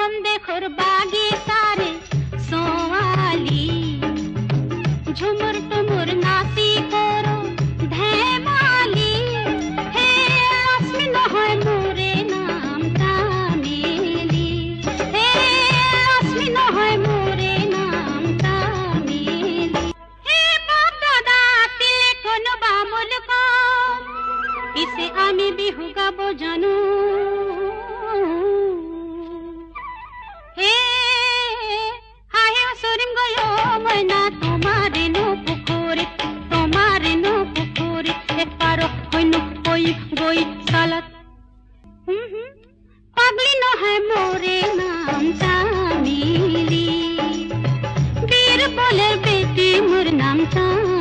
देखोर बागी सारे सोवाली झुमुर टुमुर नासी करो धैमाली हे लक्ष्मी न হয় মোরে নাম তামিলি हे लक्ष्मी न হয় মোরে নাম তামিলি हे बाप दादा तिले कोनो बामुल को इसे आमी बिहु गाबो जानू पगली न है मोरे नाम तामिली बीर बोले बेटी मोर नाम तामिली।